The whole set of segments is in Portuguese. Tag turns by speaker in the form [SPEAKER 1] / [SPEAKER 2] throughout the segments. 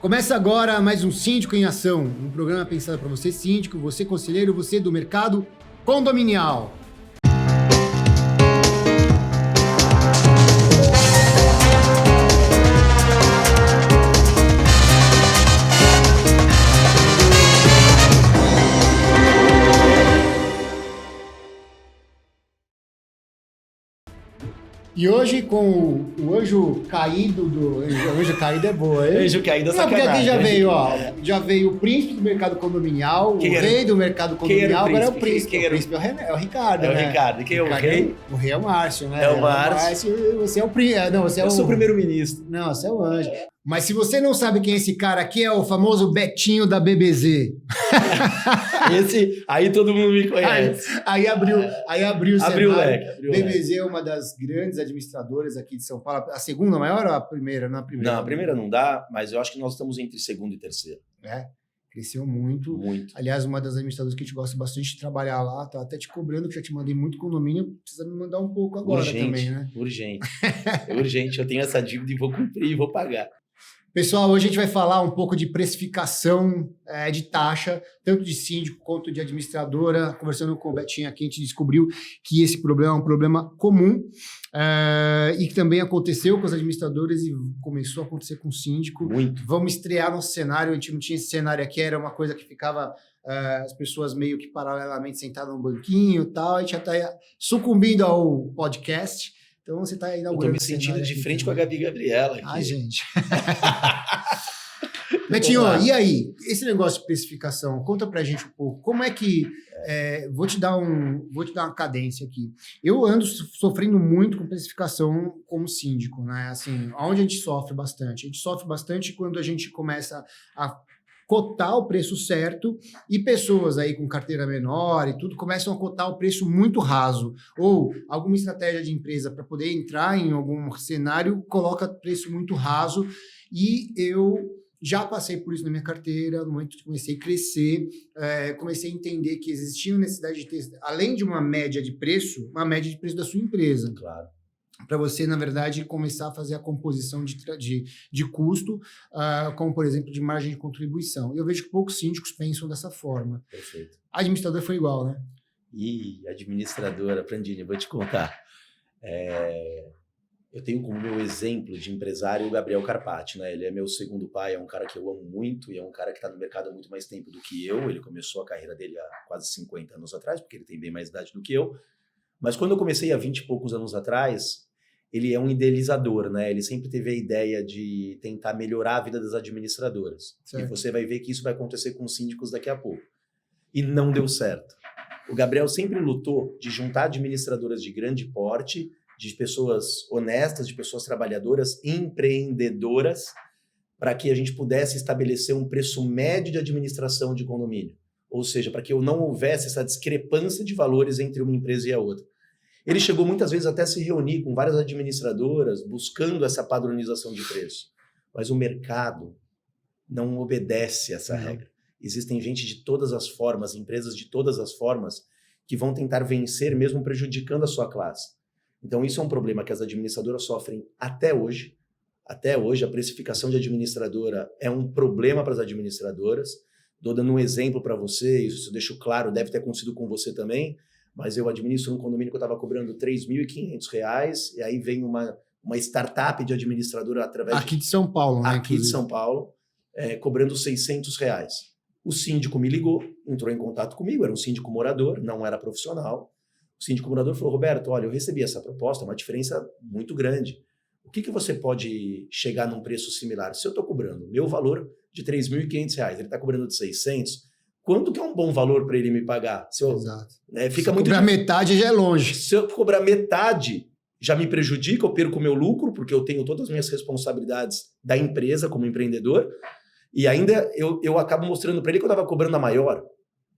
[SPEAKER 1] Começa agora mais um Síndico em Ação, um programa pensado para você síndico, você conselheiro, você do mercado condominial. E hoje com o anjo caído do... Anjo caído é boa, hein?
[SPEAKER 2] Anjo caído é
[SPEAKER 1] sacanagem. Porque aqui já
[SPEAKER 2] Anjo...
[SPEAKER 1] veio o príncipe do mercado condominial, o rei do mercado condominial, agora é o príncipe.
[SPEAKER 2] Quem era?
[SPEAKER 1] O príncipe é o Ricardo,
[SPEAKER 2] né?
[SPEAKER 1] É o
[SPEAKER 2] Ricardo. Quem é o rei?
[SPEAKER 1] O rei é o Márcio, né?
[SPEAKER 2] É o Márcio.
[SPEAKER 1] Você é o príncipe. Não, você é
[SPEAKER 2] Eu sou o primeiro-ministro.
[SPEAKER 1] Não, você é o anjo. Mas se você não sabe quem é esse cara aqui, é o famoso Betinho da BBZ.
[SPEAKER 2] Esse, aí todo mundo me conhece.
[SPEAKER 1] Aí abriu o cenário.
[SPEAKER 2] O leque.
[SPEAKER 1] BBZ é uma das grandes administradoras aqui de São Paulo. A segunda maior ou a primeira? Não,
[SPEAKER 2] a primeira não dá, mas eu acho que nós estamos entre segundo e terceiro.
[SPEAKER 1] Cresceu muito.
[SPEAKER 2] Muito.
[SPEAKER 1] Aliás, uma das administradoras que a gente gosta bastante de trabalhar lá, tá até te cobrando, que já te mandei muito condomínio, precisa me mandar um pouco agora também, né?
[SPEAKER 2] Urgente. É urgente. Eu tenho essa dívida e vou cumprir e vou pagar.
[SPEAKER 1] Pessoal, hoje a gente vai falar um pouco de precificação de taxa, tanto de síndico quanto de administradora. Conversando com o Betinho aqui, a gente descobriu que esse problema é um problema comum e que também aconteceu com os administradores e começou a acontecer com o síndico.
[SPEAKER 2] Muito.
[SPEAKER 1] Vamos estrear nosso cenário. A gente não tinha esse cenário aqui, era uma coisa que ficava as pessoas meio que paralelamente sentadas no banquinho e tal. A gente já está sucumbindo ao podcast. Então você está inaugurando.
[SPEAKER 2] Eu tô me sentindo de frente com a Gabi Gabriela aqui.
[SPEAKER 1] Ai, gente. Betinho, e aí? Esse negócio de precificação, conta pra gente um pouco. Como é que... vou te dar uma cadência aqui. Eu ando sofrendo muito com precificação como síndico, né? Assim, onde a gente sofre bastante? A gente sofre bastante quando a gente começa a cotar o preço certo e pessoas aí com carteira menor e tudo começam a cotar o preço muito raso. Ou alguma estratégia de empresa para poder entrar em algum cenário coloca preço muito raso e eu já passei por isso na minha carteira, no momento que comecei a crescer, comecei a entender que existia necessidade de ter, além de uma média de preço, uma média de preço da sua empresa.
[SPEAKER 2] Claro.
[SPEAKER 1] Para você, na verdade, começar a fazer a composição de custo, como, por exemplo, de margem de contribuição. E eu vejo que poucos síndicos pensam dessa forma.
[SPEAKER 2] Perfeito.
[SPEAKER 1] A administradora foi igual, né?
[SPEAKER 2] E administradora, Prandini, vou te contar. Eu tenho como meu exemplo de empresário o Gabriel Carpati, né? Ele é meu segundo pai, é um cara que eu amo muito e é um cara que está no mercado há muito mais tempo do que eu. Ele começou a carreira dele há quase 50 anos atrás, porque ele tem bem mais idade do que eu. Mas quando eu comecei há 20 e poucos anos atrás, ele é um idealizador, né? Ele sempre teve a ideia de tentar melhorar a vida das administradoras. Certo. E você vai ver que isso vai acontecer com os síndicos daqui a pouco. E não deu certo. O Gabriel sempre lutou de juntar administradoras de grande porte, de pessoas honestas, de pessoas trabalhadoras, empreendedoras, para que a gente pudesse estabelecer um preço médio de administração de condomínio. Ou seja, para que não houvesse essa discrepância de valores entre uma empresa e a outra. Ele chegou muitas vezes até a se reunir com várias administradoras buscando essa padronização de preço. Mas o mercado não obedece a essa regra. Existem gente de todas as formas, empresas de todas as formas, que vão tentar vencer mesmo prejudicando a sua classe. Então isso é um problema que as administradoras sofrem até hoje. Até hoje a precificação de administradora é um problema para as administradoras. Estou dando um exemplo para você, isso eu deixo claro, deve ter acontecido com você também. Mas eu administro um condomínio que eu estava cobrando R$3.500 e aí vem uma startup de administradora através
[SPEAKER 1] aqui de São Paulo, né?
[SPEAKER 2] Aqui de São Paulo, cobrando R$600. O síndico me ligou, entrou em contato comigo, era um síndico morador, não era profissional. O síndico morador falou: Roberto, olha, eu recebi essa proposta, uma diferença muito grande. O que você pode chegar num preço similar? Se eu estou cobrando meu valor de R$3.500, ele está cobrando de 600, quanto que é um bom valor para ele me pagar?
[SPEAKER 1] Exato.
[SPEAKER 2] Fica
[SPEAKER 1] se
[SPEAKER 2] muito
[SPEAKER 1] cobrar metade já é longe.
[SPEAKER 2] Se eu cobrar metade, já me prejudica, eu perco o meu lucro, porque eu tenho todas as minhas responsabilidades da empresa como empreendedor, e ainda eu acabo mostrando para ele que eu estava cobrando a maior.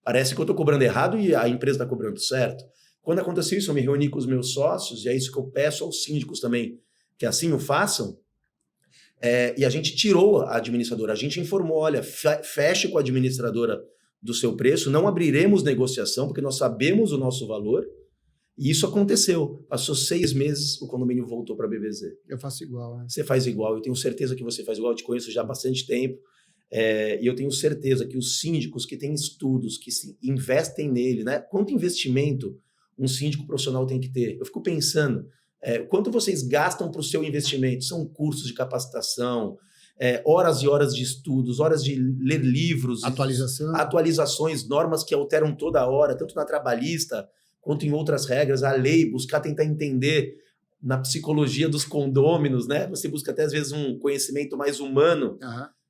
[SPEAKER 2] Parece que eu estou cobrando errado e a empresa está cobrando certo. Quando aconteceu isso, eu me reuni com os meus sócios, e é isso que eu peço aos síndicos também, que assim o façam, e a gente tirou a administradora, a gente informou, olha, feche com a administradora do seu preço, não abriremos negociação, porque nós sabemos o nosso valor, e isso aconteceu. Passou 6 meses, o condomínio voltou para a BBZ.
[SPEAKER 1] Eu faço igual, né?
[SPEAKER 2] Você faz igual, eu tenho certeza que você faz igual, eu te conheço já há bastante tempo, E eu tenho certeza que os síndicos que têm estudos, que se investem nele, né? Quanto investimento um síndico profissional tem que ter? Eu fico pensando, quanto vocês gastam para o seu investimento? São cursos de capacitação, horas e horas de estudos, horas de ler livros, atualizações, normas que alteram toda hora, tanto na trabalhista quanto em outras regras, a lei, buscar tentar entender na psicologia dos condôminos, né? Você busca até às vezes um conhecimento mais humano,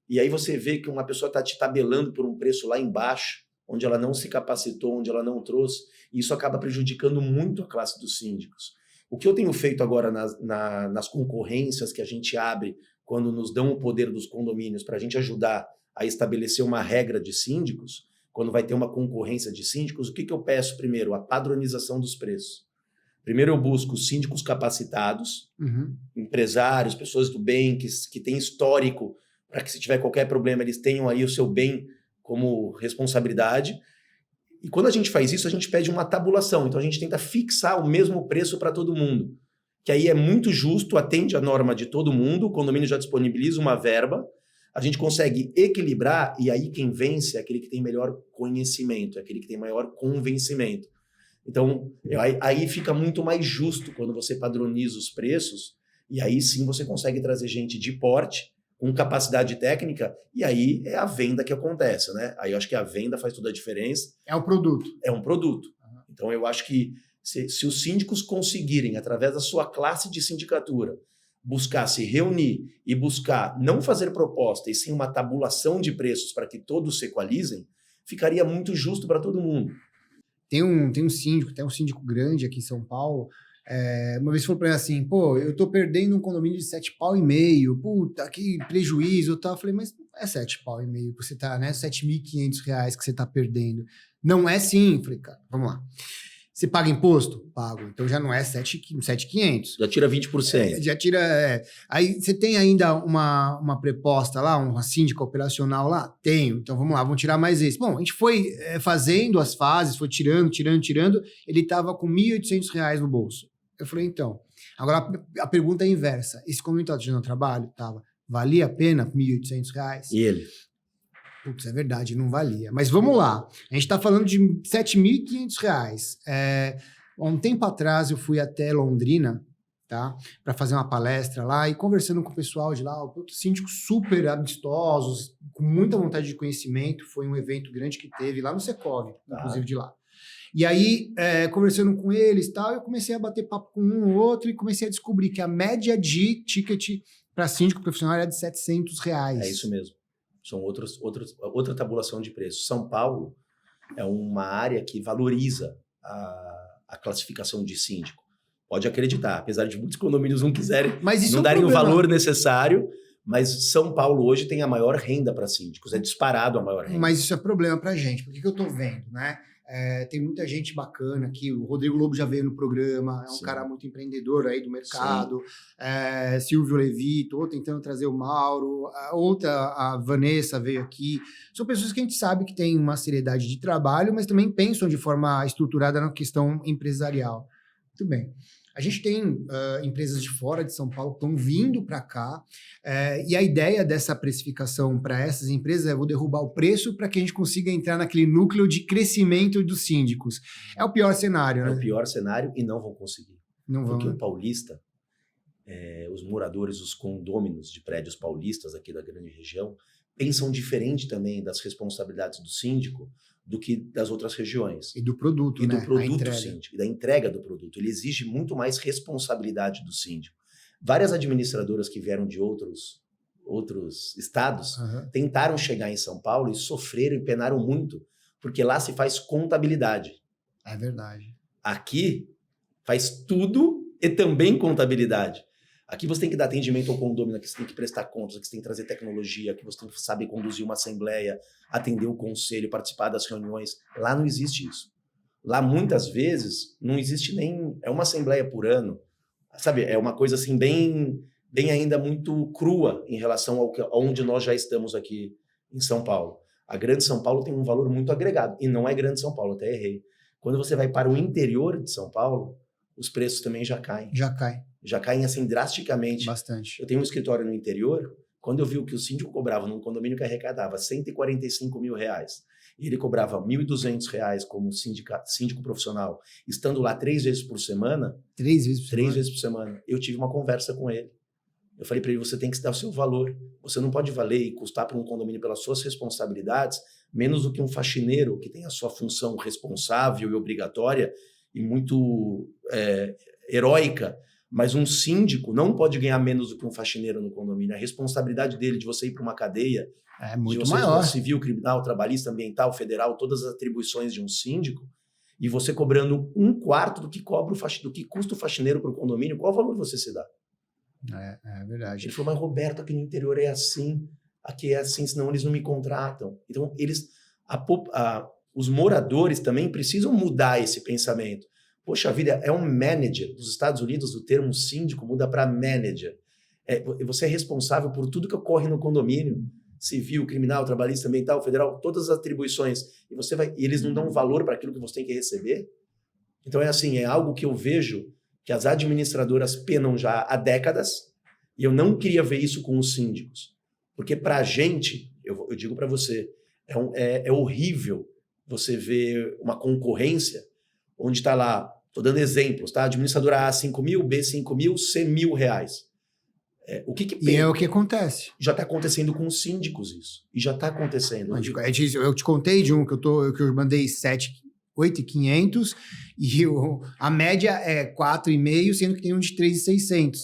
[SPEAKER 2] e aí você vê que uma pessoa está te tabelando por um preço lá embaixo, onde ela não se capacitou, onde ela não trouxe, e isso acaba prejudicando muito a classe dos síndicos. O que eu tenho feito agora nas concorrências que a gente abre, quando nos dão o poder dos condomínios para a gente ajudar a estabelecer uma regra de síndicos, quando vai ter uma concorrência de síndicos, o que eu peço primeiro? A padronização dos preços. Primeiro eu busco síndicos capacitados, empresários, pessoas do bem, que têm histórico, para que se tiver qualquer problema eles tenham aí o seu bem como responsabilidade. E quando a gente faz isso, a gente pede uma tabulação. Então a gente tenta fixar o mesmo preço para todo mundo, que aí é muito justo, atende a norma de todo mundo, o condomínio já disponibiliza uma verba, a gente consegue equilibrar, e aí quem vence é aquele que tem melhor conhecimento, é aquele que tem maior convencimento. Então, aí fica muito mais justo quando você padroniza os preços, e aí sim você consegue trazer gente de porte, com capacidade técnica, e aí é a venda que acontece, né? Aí eu acho que a venda faz toda a diferença.
[SPEAKER 1] É um produto.
[SPEAKER 2] É um produto. Então eu acho que se os síndicos conseguirem, através da sua classe de sindicatura, buscar se reunir e buscar não fazer proposta, e sim uma tabulação de preços para que todos se equalizem, ficaria muito justo para todo mundo.
[SPEAKER 1] Tem um síndico grande aqui em São Paulo. Uma vez falou para mim assim, pô, eu tô perdendo um condomínio de 7,5 pau, puta, que prejuízo, tá? Eu falei, mas é 7,5 pau que você tá, né? R$7.500 que você tá perdendo. Não é sim. Eu falei, cara, vamos lá. Você paga imposto? Pago. Então já não é 7.500.
[SPEAKER 2] Já tira 20%.
[SPEAKER 1] Já tira... Aí você tem ainda uma preposta lá, uma síndica operacional lá? Tenho. Então vamos lá, vamos tirar mais esse. Bom, a gente foi fazendo as fases, foi tirando. Ele tava com R$1.800 no bolso. Eu falei, então... Agora a pergunta é inversa. Esse condomínio tá te dando trabalho? Tava. Valia a pena R$1.800?
[SPEAKER 2] E ele?
[SPEAKER 1] Putz, é verdade, não valia. Mas vamos lá. A gente está falando de R$7.500. Há um tempo atrás eu fui até Londrina, tá? Para fazer uma palestra lá e conversando com o pessoal de lá, síndicos super amistosos, com muita vontade de conhecimento. Foi um evento grande que teve lá no Secov, inclusive de lá. E aí, conversando com eles e tal, eu comecei a bater papo com um ou outro e comecei a descobrir que a média de ticket para síndico profissional era de R$700.
[SPEAKER 2] É isso mesmo. São outra tabulação de preços. São Paulo é uma área que valoriza a classificação de síndico. Pode acreditar, apesar de muitos condomínios não quiserem, não darem o valor necessário, mas São Paulo hoje tem a maior renda para síndicos, é disparado a maior renda.
[SPEAKER 1] Mas isso é problema para a gente, porque que eu estou vendo, né? Tem muita gente bacana aqui, o Rodrigo Lobo já veio no programa, é um cara muito empreendedor aí do mercado, Silvio Levi, estou tentando trazer o Mauro, a Vanessa veio aqui, são pessoas que a gente sabe que têm uma seriedade de trabalho, mas também pensam de forma estruturada na questão empresarial. Muito bem. A gente tem empresas de fora de São Paulo que estão vindo para cá, e a ideia dessa precificação para essas empresas é vou derrubar o preço para que a gente consiga entrar naquele núcleo de crescimento dos síndicos. É o pior cenário, né?
[SPEAKER 2] É o pior cenário e não vão conseguir.
[SPEAKER 1] Não vão.
[SPEAKER 2] Porque o paulista, os moradores, os condôminos de prédios paulistas aqui da grande região, pensam diferente também das responsabilidades do síndico do que das outras regiões.
[SPEAKER 1] E do produto,
[SPEAKER 2] e
[SPEAKER 1] né?
[SPEAKER 2] do produto síndico, e da entrega do produto. Ele exige muito mais responsabilidade do síndico. Várias administradoras que vieram de outros estados tentaram chegar em São Paulo e sofreram e penaram muito, porque lá se faz contabilidade.
[SPEAKER 1] É verdade.
[SPEAKER 2] Aqui faz tudo e também contabilidade. Aqui você tem que dar atendimento ao condômino, aqui você tem que prestar contas, aqui você tem que trazer tecnologia, aqui você tem que saber conduzir uma assembleia, atender o conselho, participar das reuniões. Lá não existe isso. Lá, muitas vezes, não existe nem... É uma assembleia por ano, sabe? É uma coisa assim bem ainda muito crua em relação aonde nós já estamos aqui em São Paulo. A Grande São Paulo tem um valor muito agregado, e não é Grande São Paulo, até errei. Quando você vai para o interior de São Paulo, os preços também já caem.
[SPEAKER 1] Já cai.
[SPEAKER 2] Já caem assim drasticamente.
[SPEAKER 1] Bastante.
[SPEAKER 2] Eu tenho um escritório no interior Quando eu vi que o síndico cobrava num condomínio que arrecadava R$145 mil, e ele cobrava R$1.200 como síndico profissional, estando lá 3 vezes por semana,
[SPEAKER 1] 3 vezes por semana?
[SPEAKER 2] 3 vezes por semana, eu tive uma conversa com ele. Eu falei para ele, você tem que se dar o seu valor. Você não pode valer e custar para um condomínio pelas suas responsabilidades, menos do que um faxineiro que tem a sua função responsável e obrigatória e muito heróica. Mas um síndico não pode ganhar menos do que um faxineiro no condomínio. A responsabilidade dele de você ir para uma cadeia
[SPEAKER 1] é muito
[SPEAKER 2] de você
[SPEAKER 1] maior.
[SPEAKER 2] Civil, criminal, trabalhista, ambiental, federal, todas as atribuições de um síndico, e você cobrando 1/4 do que custa o faxineiro para o condomínio, qual valor você se dá?
[SPEAKER 1] É verdade.
[SPEAKER 2] Ele falou, mas Roberto, aqui no interior é assim, aqui é assim, senão eles não me contratam. Então, os moradores também precisam mudar esse pensamento. Poxa vida, é um manager. Nos Estados Unidos, o termo síndico muda para manager. Você é responsável por tudo que ocorre no condomínio. Civil, criminal, trabalhista, ambiental, federal, todas as atribuições. E eles não dão valor para aquilo que você tem que receber. Então, é algo que eu vejo que as administradoras penam já há décadas, e eu não queria ver isso com os síndicos. Porque para a gente, eu digo para você, é horrível você ver uma concorrência onde está lá, estou dando exemplos, tá? Administradora A 5 mil, B 5 mil, C R$1.000.
[SPEAKER 1] E é o que acontece.
[SPEAKER 2] Já está acontecendo com os síndicos isso. E já está acontecendo.
[SPEAKER 1] Eu te contei de um que eu mandei 8.500 e a média é 4,5, sendo que tem um de 3.600.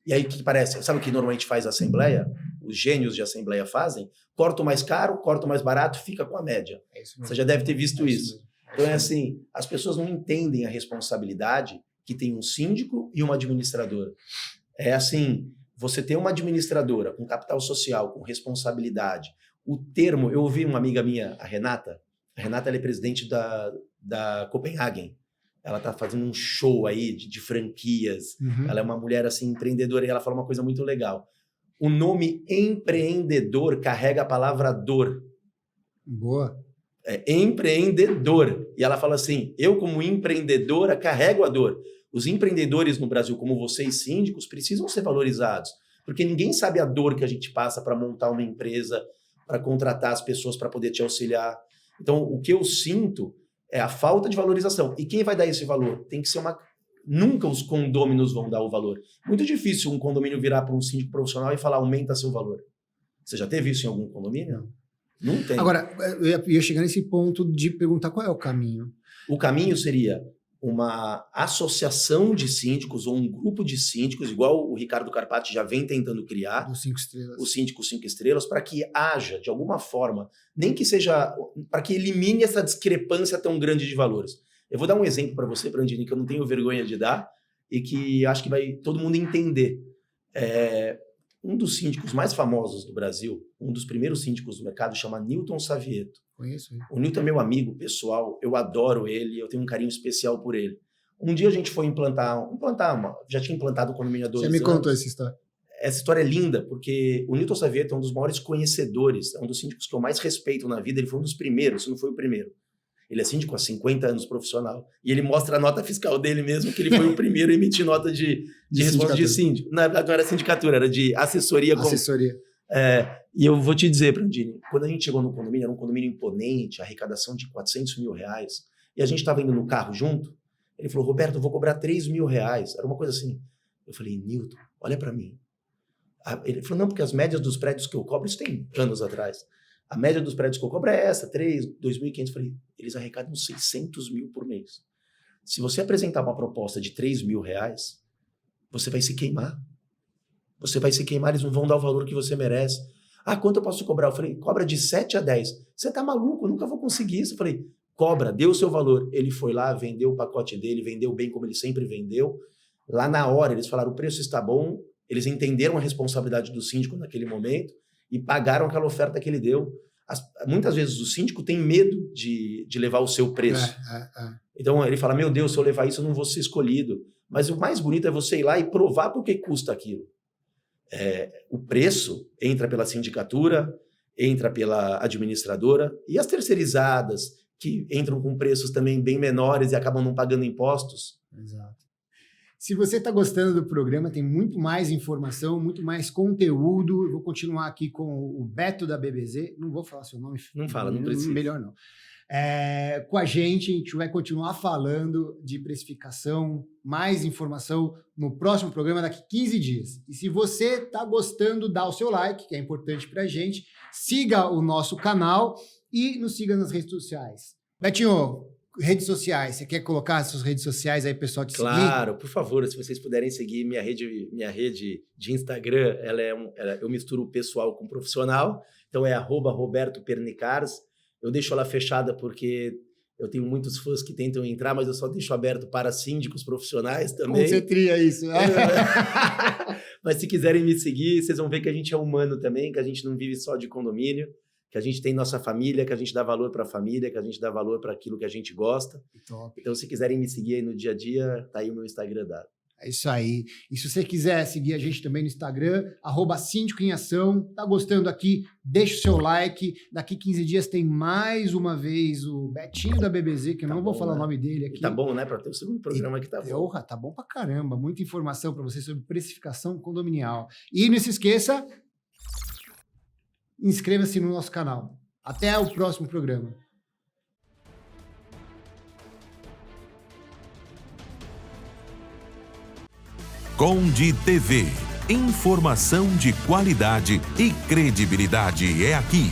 [SPEAKER 2] E aí o que parece? Sabe o que normalmente faz a Assembleia? Os gênios de Assembleia fazem? Corta o mais caro, corta o mais barato, fica com a média. Você já deve ter visto isso. Então as pessoas não entendem a responsabilidade que tem um síndico e uma administradora. Você ter uma administradora com capital social, com responsabilidade. O termo, eu ouvi uma amiga minha, a Renata ela é presidente da Copenhagen. Ela está fazendo um show aí de franquias. Uhum. Ela é uma mulher assim empreendedora e ela fala uma coisa muito legal. O nome empreendedor carrega a palavra dor.
[SPEAKER 1] Boa.
[SPEAKER 2] Empreendedor. E ela fala assim, eu como empreendedora carrego a dor. Os empreendedores no Brasil, como vocês síndicos, precisam ser valorizados. Porque ninguém sabe a dor que a gente passa para montar uma empresa, para contratar as pessoas para poder te auxiliar. Então, o que eu sinto é a falta de valorização. E quem vai dar esse valor? Tem que ser Nunca os condôminos vão dar o valor. Muito difícil um condomínio virar para um síndico profissional e falar, aumenta seu valor. Você já teve isso em algum condomínio? Não tem.
[SPEAKER 1] Agora, eu ia chegar nesse ponto de perguntar qual é o caminho.
[SPEAKER 2] O caminho seria uma associação de síndicos ou um grupo de síndicos, igual o Ricardo Carpati já vem tentando criar,
[SPEAKER 1] os 5 estrelas.
[SPEAKER 2] Os síndicos 5 estrelas, para que haja, de alguma forma, nem que seja, para que elimine essa discrepância tão grande de valores. Eu vou dar um exemplo para você, Brandini, que eu não tenho vergonha de dar e que acho que vai todo mundo entender. Um dos síndicos mais famosos do Brasil, um dos primeiros síndicos do mercado, chama Newton Savieto.
[SPEAKER 1] Conheço.
[SPEAKER 2] O Newton é meu amigo pessoal, eu adoro ele, eu tenho um carinho especial por ele. Um dia a gente foi já tinha implantado o condomínio há 2 anos.
[SPEAKER 1] Você me contou essa história.
[SPEAKER 2] Essa história é linda, porque o Newton Savieto é um dos maiores conhecedores, é um dos síndicos que eu mais respeito na vida, ele foi um dos primeiros, se não foi o primeiro. Ele é síndico há 50 anos profissional. E ele mostra a nota fiscal dele mesmo, que ele foi o primeiro a emitir nota de resposta de síndico. Na verdade, não era sindicatura, era de assessoria.
[SPEAKER 1] Assessoria.
[SPEAKER 2] E eu vou te dizer, Brandini, quando a gente chegou no condomínio, era um condomínio imponente, arrecadação de R$400 mil, e a gente estava indo no carro junto, ele falou, Roberto, eu vou cobrar R$3 mil. Era uma coisa assim. Eu falei, Newton, olha para mim. Ele falou, não, porque as médias dos prédios que eu cobro, isso tem anos atrás. A média dos prédios que eu cobro é essa, 2.500. Falei, eles arrecadam 600 mil por mês. Se você apresentar uma proposta de R$3 mil, você vai se queimar. Você vai se queimar, eles não vão dar o valor que você merece. Quanto eu posso cobrar? Eu falei, cobra de 7 a 10. Você tá maluco? Eu nunca vou conseguir isso. Eu falei, cobra, dê o seu valor. Ele foi lá, vendeu o pacote dele, vendeu bem como ele sempre vendeu. Lá na hora, eles falaram, o preço está bom. Eles entenderam a responsabilidade do síndico naquele momento e pagaram aquela oferta que ele deu. Muitas vezes o síndico tem medo de levar o seu preço. Então ele fala, meu Deus, se eu levar isso eu não vou ser escolhido. Mas o mais bonito é você ir lá e provar por que custa aquilo. O preço entra pela sindicatura, entra pela administradora e as terceirizadas que entram com preços também bem menores e acabam não pagando impostos.
[SPEAKER 1] Exato. Se você está gostando do programa, tem muito mais informação, muito mais conteúdo. Eu vou continuar aqui com o Beto da BBZ. Não vou falar seu nome.
[SPEAKER 2] Não fala, não precisa.
[SPEAKER 1] Melhor não. Com a gente vai continuar falando de precificação, mais informação no próximo programa daqui 15 dias. E se você está gostando, dá o seu like, que é importante para a gente. Siga o nosso canal e nos siga nas redes sociais. Betinho, redes sociais, você quer colocar as suas redes sociais aí, pessoal, te seguir?
[SPEAKER 2] Claro, por favor, se vocês puderem seguir minha rede de Instagram, eu misturo o pessoal com o profissional, então é @RobertoPernicars. Eu deixo ela fechada porque eu tenho muitos fãs que tentam entrar, mas eu só deixo aberto para síndicos profissionais também.
[SPEAKER 1] Como você tria isso, né?
[SPEAKER 2] Mas se quiserem me seguir, vocês vão ver que a gente é humano também, que a gente não vive só de condomínio, que a gente tem nossa família, que a gente dá valor para a família, que a gente dá valor para aquilo que a gente gosta.
[SPEAKER 1] Top.
[SPEAKER 2] Então, se quiserem me seguir aí no dia a dia, tá aí o meu Instagram dado.
[SPEAKER 1] É isso aí. E se você quiser seguir a gente também no Instagram, @Síndico em Ação. Tá gostando aqui? Deixa o seu like. Daqui 15 dias tem mais uma vez o Betinho da BBZ, que eu não vou falar o nome dele aqui.
[SPEAKER 2] E tá bom, né? Para ter o segundo programa que tá bom.
[SPEAKER 1] Porra, tá bom pra caramba. Muita informação para você sobre precificação condominial. E não se esqueça, inscreva-se no nosso canal. Até o próximo programa.
[SPEAKER 3] Conde TV. Informação de qualidade e credibilidade é aqui.